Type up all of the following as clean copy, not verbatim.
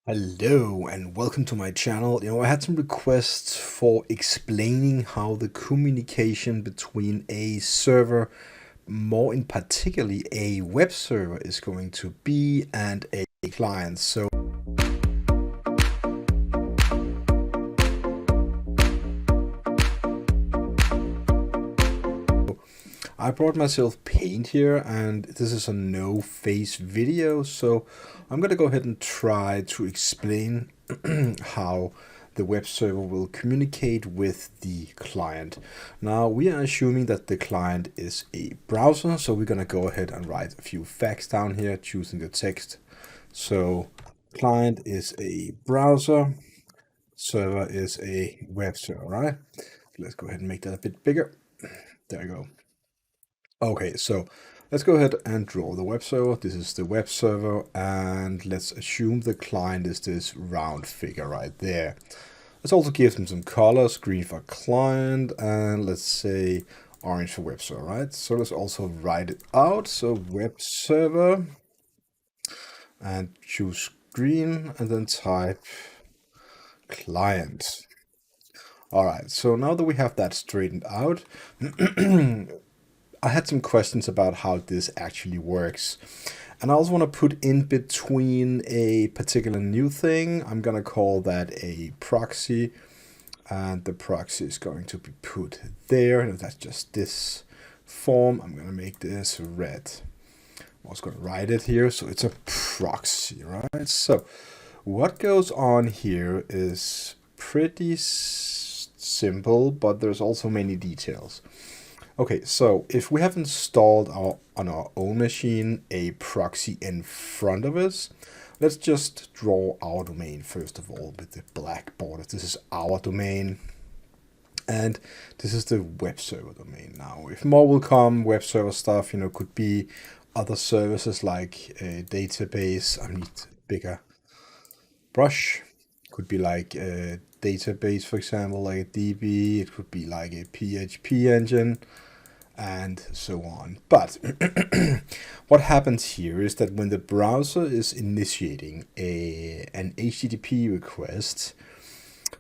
Hello and welcome to my channel. I had some requests for explaining how the communication between a server, more in particularly a web server, is going to be and a client. So I brought myself paint here, and this is a no face video, so I'm gonna go ahead and try to explain how the web server will communicate with the client. Now we are assuming that the client is a browser, so we're gonna go ahead and write a few facts down here, choosing the text. So client is a browser, server is a web server, right? Let's go ahead and make that a bit bigger. There we go. Okay, so let's go ahead and draw the web server. This is the web server, and let's assume the client is this round figure right there. Let's also give them some colors, green for client, and let's say orange for web server, right? So let's also write it out. So web server, and choose green, and then type client. All right, so now that we have that straightened out, I had some questions about how this actually works. And I also want to put in between a particular new thing. I'm going to call that a proxy. And the proxy is going to be put there. And that's just this form. I'm going to make this red. I was going to write it here. So it's a proxy, right? So what goes on here is pretty simple, but there's also many details. Okay, so if we have installed on our own machine a proxy in front of us, let's just draw our domain first of all with the black border. This is our domain, and this is the web server domain. Now, if more will come, web server stuff, could be other services like a database. I need a bigger brush. Could be like a database, for example, like a DB. It could be like a PHP engine, and so on. But what happens here is that when the browser is initiating an HTTP request,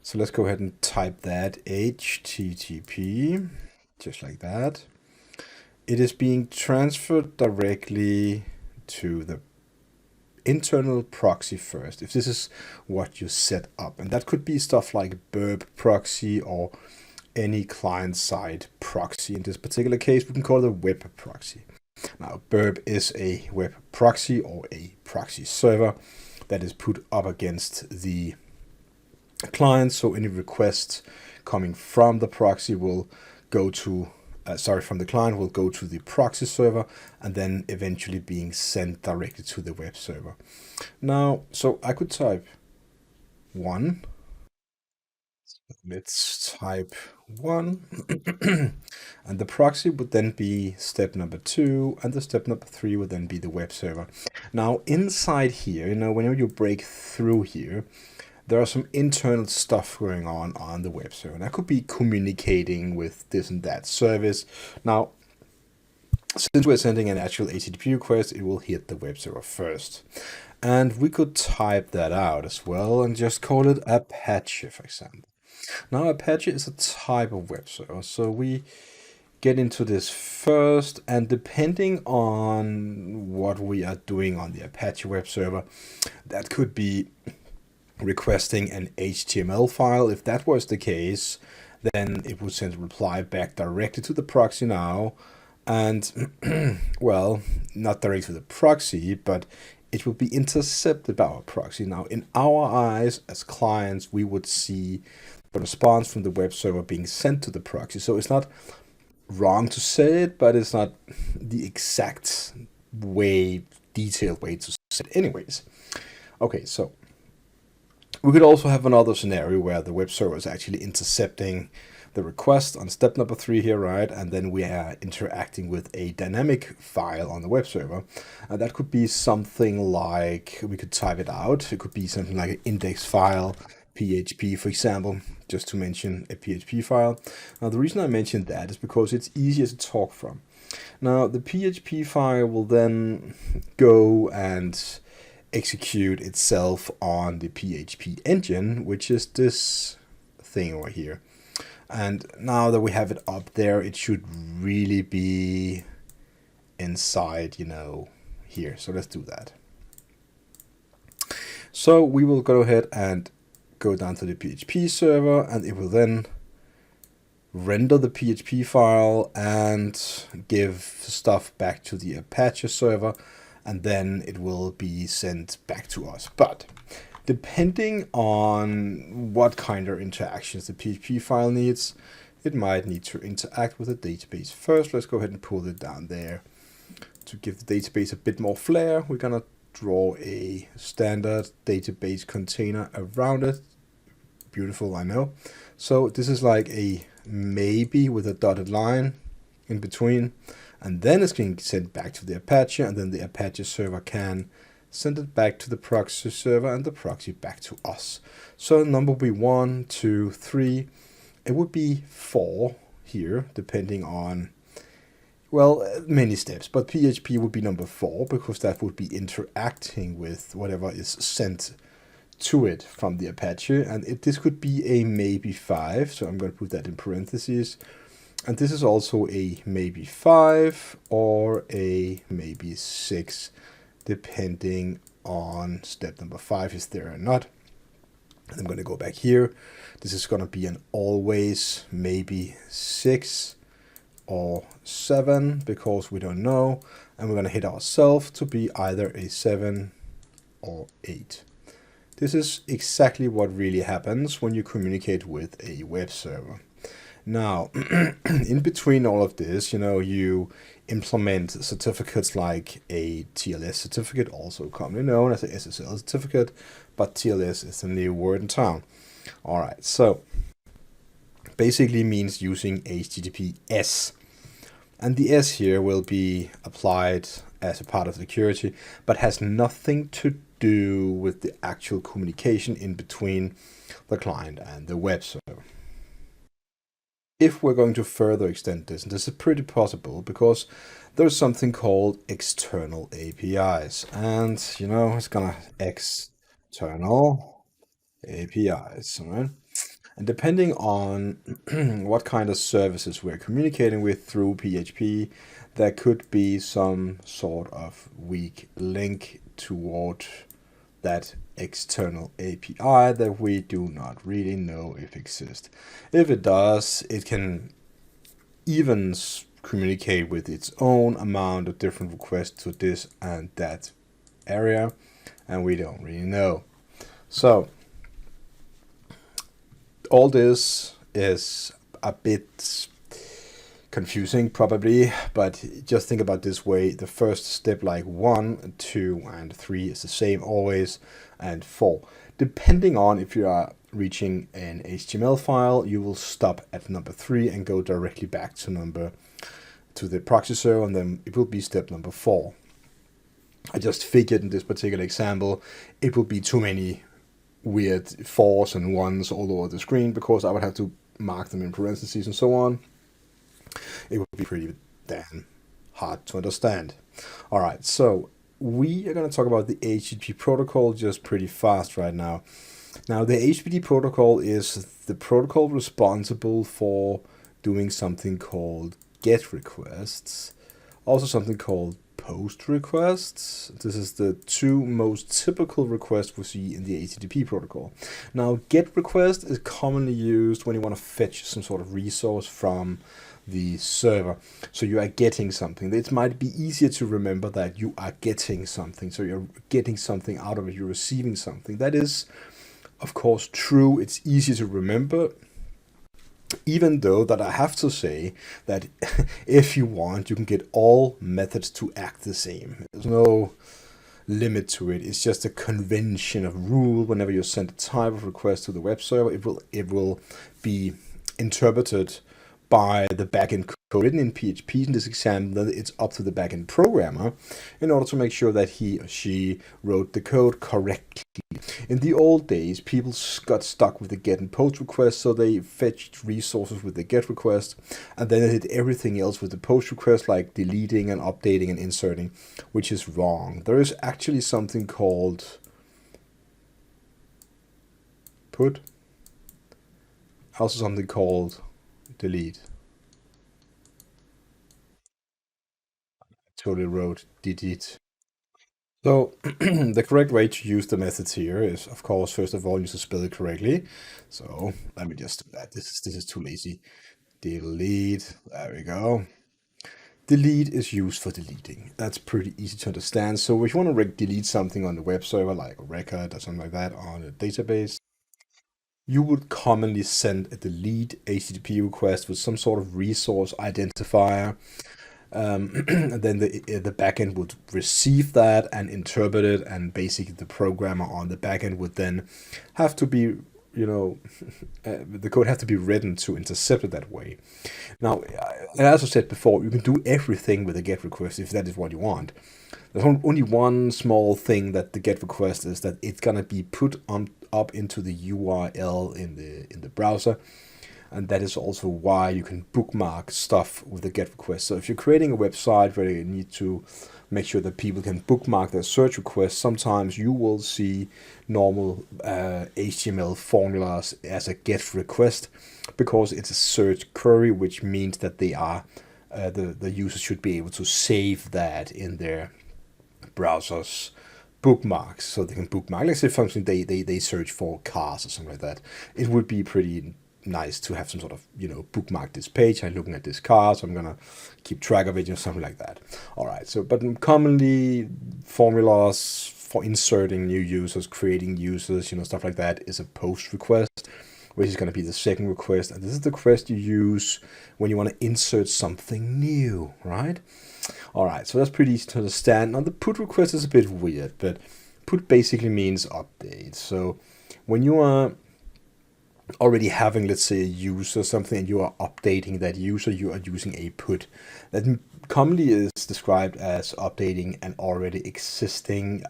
so let's go ahead and type that, HTTP, just like that. It is being transferred directly to the internal proxy first, if this is what you set up. And that could be stuff like Web Proxy or any client-side proxy. In this particular case, we can call it a web proxy. Now, Burp is a web proxy or a proxy server that is put up against the client. So any requests coming from the proxy will go to, from the client will go to the proxy server and then eventually being sent directly to the web server. Now, so I could type 1. Let's type 1. And the proxy would then be step number 2, and the step number 3 would then be the web server. Now, inside here, whenever you break through here, there are some internal stuff going on the web server. That could be communicating with this and that service. Now, since we're sending an actual HTTP request, it will hit the web server first. And we could type that out as well and just call it Apache, for example. Now, Apache is a type of web server, so we get into this first, and depending on what we are doing on the Apache web server, that could be requesting an HTML file. If that was the case, then it would send a reply back directly to the proxy now, and well, not directly to the proxy, but it would be intercepted by our proxy. Now, in our eyes as clients, we would see the response from the web server being sent to the proxy. So it's not wrong to say it, but it's not the exact detailed way to say it anyways. Okay, so we could also have another scenario where the web server is actually intercepting the request on step number 3 here, right? And then we are interacting with a dynamic file on the web server. And that could be something like, we could type it out. It could be something like an index file, PHP, for example, just to mention a PHP file. Now, the reason I mentioned that is because it's easier to talk from. Now, the PHP file will then go and execute itself on the PHP engine, which is this thing over here. And now that we have it up there, it should really be inside, here. So let's do that. So we will go ahead and go down to the PHP server, and it will then render the PHP file and give stuff back to the Apache server, and then it will be sent back to us. But depending on what kind of interactions the PHP file needs, it might need to interact with the database first. Let's go ahead and pull it down there. To give the database a bit more flair, we're gonna draw a standard database container around it. Beautiful, I know. So this is like a maybe with a dotted line in between, and then it's getting sent back to the Apache, and then the Apache server can send it back to the proxy server and the proxy back to us. So number will be 1, 2, 3. It would be 4 here, depending on, well, many steps, but PHP would be number 4 because that would be interacting with whatever is sent to it from the Apache, and this could be a maybe 5, so I'm going to put that in parentheses. And this is also a maybe 5 or a maybe 6, depending on step number 5 is there or not. And I'm going to go back here. This is going to be an always maybe 6 or 7 because we don't know, and we're going to hit ourselves to be either a 7 or 8. This is exactly what really happens when you communicate with a web server. Now, in between all of this, you implement certificates like a TLS certificate, also commonly known as a SSL certificate, but TLS is the new word in town. All right, so basically means using HTTPS. And the S here will be applied as a part of security, but has nothing to do with the actual communication in between the client and the web server. If we're going to further extend this, and this is pretty possible because there's something called external APIs, and it's gonna external APIs, right? And depending on what kind of services we're communicating with through PHP, there could be some sort of weak link toward that external API that we do not really know if exists. If it does, it can even communicate with its own amount of different requests to this and that area, and we don't really know. So all this is a bit confusing probably, but just think about this way. The first step, like 1, 2, and 3 is the same always, and 4. Depending on if you are reaching an HTML file, you will stop at number 3 and go directly back to the proxy server, and then it will be step number 4. I just figured in this particular example, it would be too many weird 4s and 1s all over the screen because I would have to mark them in parentheses and so on. It would be pretty damn hard to understand. All right, so we are going to talk about the HTTP protocol just pretty fast right now. Now, the HTTP protocol is the protocol responsible for doing something called GET requests, also something called POST requests. This is the 2 most typical requests we see in the HTTP protocol. Now, GET request is commonly used when you want to fetch some sort of resource from the server. So you are getting something. It might be easier to remember that you are getting something. So you're getting something out of it. You're receiving something. That is, of course, true. It's easy to remember. Even though that I have to say that if you want, you can get all methods to act the same. There's no limit to it. It's just a convention of rule. Whenever you send a type of request to the web server, it will be interpreted by the backend code written in PHP in this example, then it's up to the backend programmer in order to make sure that he or she wrote the code correctly. In the old days, people got stuck with the get and post request, so they fetched resources with the get request, and then they did everything else with the post request, like deleting and updating and inserting, which is wrong. There is actually something called put, also something called delete. Totally wrote delete. So the correct way to use the methods here is, of course, first of all, you should spell it correctly. So let me just do that. This is too lazy. Delete. There we go. Delete is used for deleting. That's pretty easy to understand. So if you want to delete something on the web server, like a record or something like that on a database, you would commonly send a delete HTTP request with some sort of resource identifier. And then the backend would receive that and interpret it, and basically the programmer on the backend would then have to be, the code has to be written to intercept it that way. Now, as I said before, you can do everything with a GET request if that is what you want. There's only one small thing that the GET request is that it's gonna be put up into the URL in the browser. And that is also why you can bookmark stuff with the GET request. So if you're creating a website where you need to make sure that people can bookmark their search requests, sometimes you will see normal HTML formulas as a GET request because it's a search query, which means that they are the user should be able to save that in their browser's bookmarks, so they can bookmark. Let's say function they search for cars or something like that. It would be pretty nice to have some sort of, bookmark this page. I'm looking at this car, so I'm gonna keep track of it, something like that. All right. So, but commonly formulas for inserting new users, creating users, stuff like that is a post request, which is going to be the second request. And this is the request you use when you want to insert something new, right? All right. So that's pretty easy to understand. Now the put request is a bit weird, but put basically means update. So when you are already having, let's say, a user or something, and you are updating that user, you are using a put. That commonly is described as updating an already existing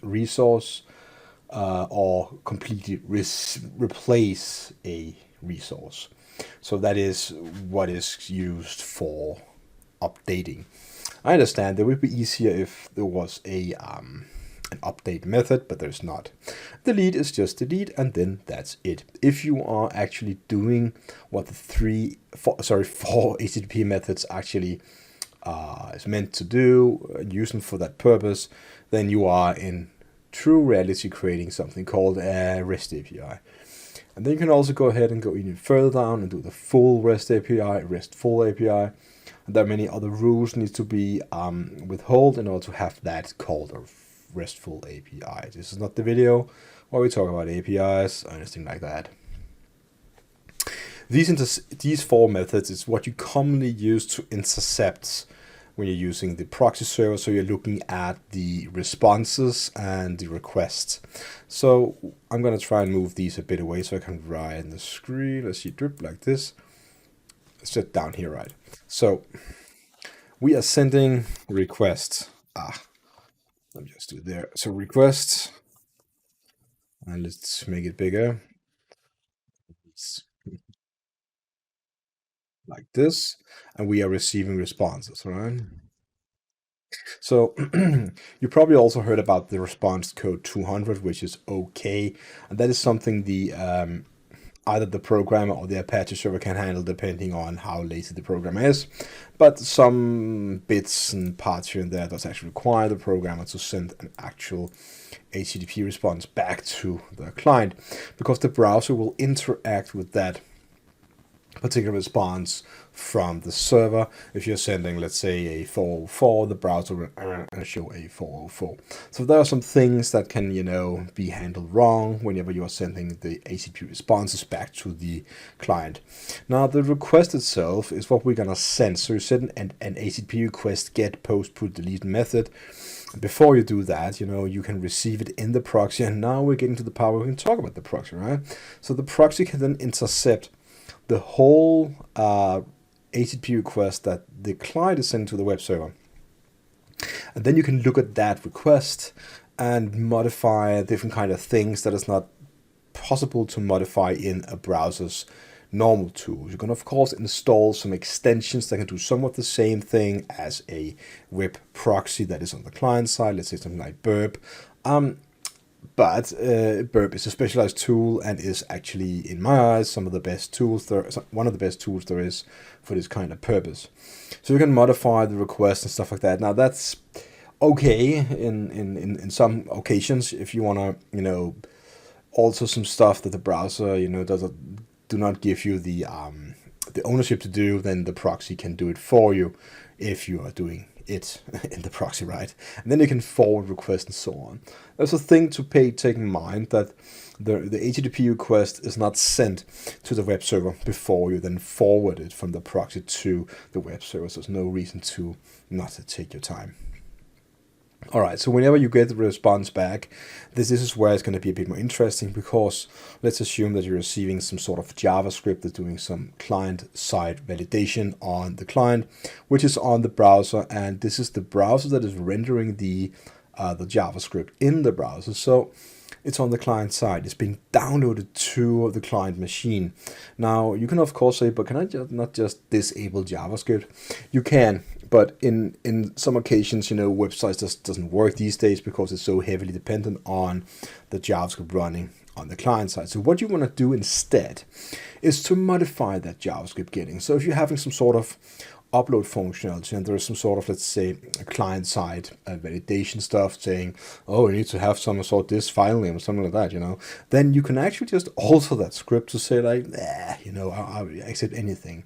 resource or completely replace a resource. So that is what is used for updating. I understand it would be easier if there was an update method, but there's not. Delete is just delete, and then that's it. If you are actually doing what the four HTTP methods actually is meant to do, use them for that purpose, then you are in true reality creating something called a REST API. And then you can also go ahead and go even further down and do the full REST API, RESTful API. And there are many other rules need to be withheld in order to have that called a RESTful API. This is not the video where we talk about APIs or anything like that. These four methods is what you commonly use to intercept when you're using the proxy server. So you're looking at the responses and the requests. So I'm going to try and move these a bit away so I can write in the screen. Let's see, drip like this. Let's sit down here, right? So we are sending requests. Let me just do it there. So request, and let's make it bigger. It's like this, and we are receiving responses, right? So you probably also heard about the response code 200, which is okay, and that is something the either the programmer or the Apache server can handle depending on how lazy the programmer is. But some bits and parts here and there does actually require the programmer to send an actual HTTP response back to the client, because the browser will interact with that particular response from the server. If you're sending, let's say, a 404, the browser will show a 404. So there are some things that can, be handled wrong whenever you are sending the HTTP responses back to the client. Now, the request itself is what we're gonna send. So you send an HTTP request, get, post, put, delete method. Before you do that, you can receive it in the proxy. And now we're getting to the part where we can talk about the proxy, right? So the proxy can then intercept the whole HTTP request that the client is sending to the web server. And then you can look at that request and modify different kind of things that is not possible to modify in a browser's normal tools. You can of course install some extensions that can do some of the same thing as a web proxy that is on the client side, let's say something like burp. But burp is a specialized tool and is actually, in my eyes, one of the best tools there is for this kind of purpose. So you can modify the request and stuff like that. Now that's okay in some occasions if you want to, alter some stuff that the browser, do not give you the ownership to do, then the proxy can do it for you if you are doing it in the proxy, right? And then you can forward requests and so on. There's a thing to take in mind that the HTTP request is not sent to the web server before you then forward it from the proxy to the web server. So there's no reason to not take your time. All right, so whenever you get the response back, this is where it's going to be a bit more interesting, because let's assume that you're receiving some sort of JavaScript that's doing some client-side validation on the client, which is on the browser, and this is the browser that is rendering the JavaScript in the browser. So it's on the client side. It's being downloaded to the client machine. Now, you can of course say, but can I not just disable JavaScript? You can, but in some occasions, websites just doesn't work these days because it's so heavily dependent on the JavaScript running on the client side. So what you want to do instead is to modify that JavaScript getting. So if you're having some sort of upload functionality and there's some sort of, let's say, a client-side validation stuff saying, oh, you need to have some sort of this file name or something like that, then you can actually just alter that script to say like, I'll accept anything.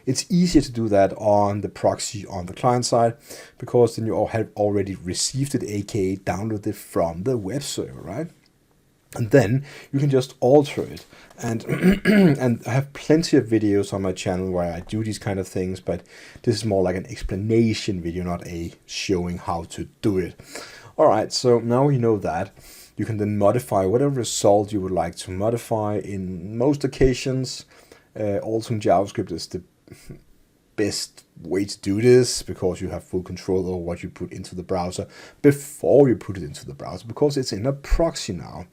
It's easier to do that on the proxy on the client side, because then you have already received it, aka downloaded it from the web server, right? And then you can just alter it. And and I have plenty of videos on my channel where I do these kind of things, but this is more like an explanation video, not a showing how to do it. All right, so now you know that. You can then modify whatever result you would like to modify. In most occasions, altering JavaScript is the best way to do this, because you have full control over what you put into the browser before you put it into the browser, because it's in a proxy now.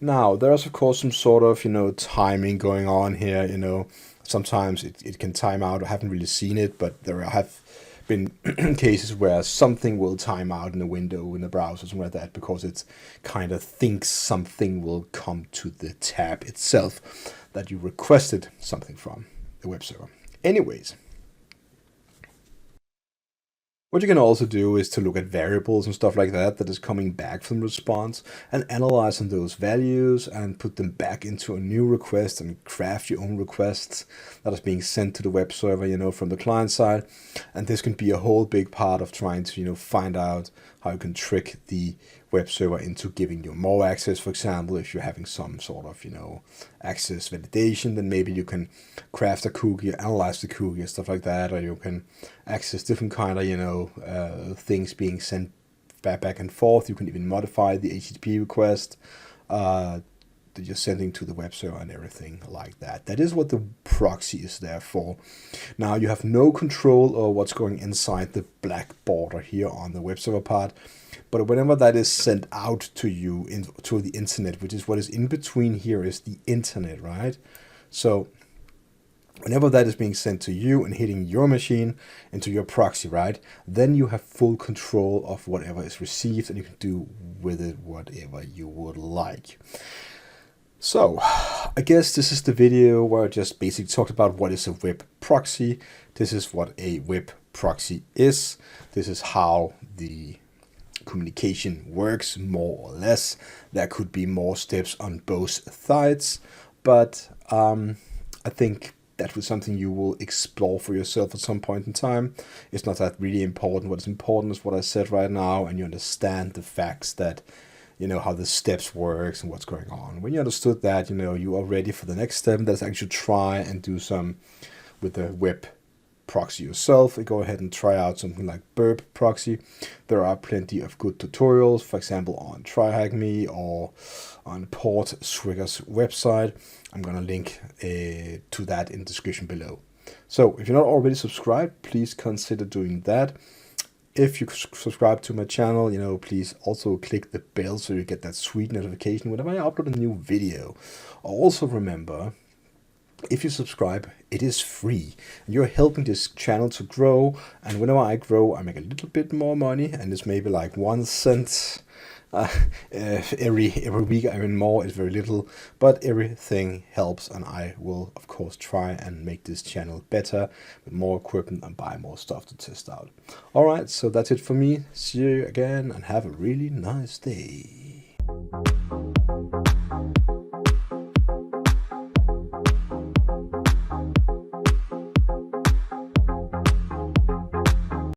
Now, there's of course some sort of, timing going on here, sometimes it can time out. I haven't really seen it, but there have been cases where something will time out in a window in the browser, something like that, because it kind of thinks something will come to the tab itself that you requested something from the web server. Anyways, what you can also do is to look at variables and stuff like that is coming back from the response, and analyzing those values and put them back into a new request and craft your own requests that is being sent to the web server, from the client side. And this can be a whole big part of trying to, find out how you can trick the web server into giving you more access. For example, if you're having some sort of, access validation, then maybe you can craft a cookie, analyze the cookie and stuff like that, or you can access different kind of, things being sent back and forth. You can even modify the HTTP request that you're sending to the web server and everything like that. That is what the proxy is there for. Now, you have no control over what's going inside the black border here on the web server part. But whenever that is sent out to you to the internet, which is what is in between here is the internet, right? So whenever that is being sent to you and hitting your machine into your proxy, right, then you have full control of whatever is received, and you can do with it whatever you would like. So I guess this is the video where I just basically talked about what is a web proxy. This is what a web proxy is. This is how the communication works, more or less. There could be more steps on both sides, but I think that was something you will explore for yourself at some point in time. It's not that really important. What is important is what I said right now, and you understand the facts that, how the steps works and what's going on. When you understood that, you are ready for the next step. That's actually try and do some with the web proxy yourself. Go ahead and try out something like Web Proxy. There are plenty of good tutorials, for example, on TryHackMe or on Port Swigger's website. I'm going to link to that in the description below. So if you're not already subscribed, please consider doing that. If you subscribe to my channel, please also click the bell so you get that sweet notification whenever I upload a new video. Also remember, if you subscribe, it is free. You're helping this channel to grow, and whenever I grow, I make a little bit more money, and it's maybe like 1 cent every week. I mean, more is very little, but everything helps, and I will of course try and make this channel better with more equipment and buy more stuff to test out. All right, so that's it for me. See you again and have a really nice day.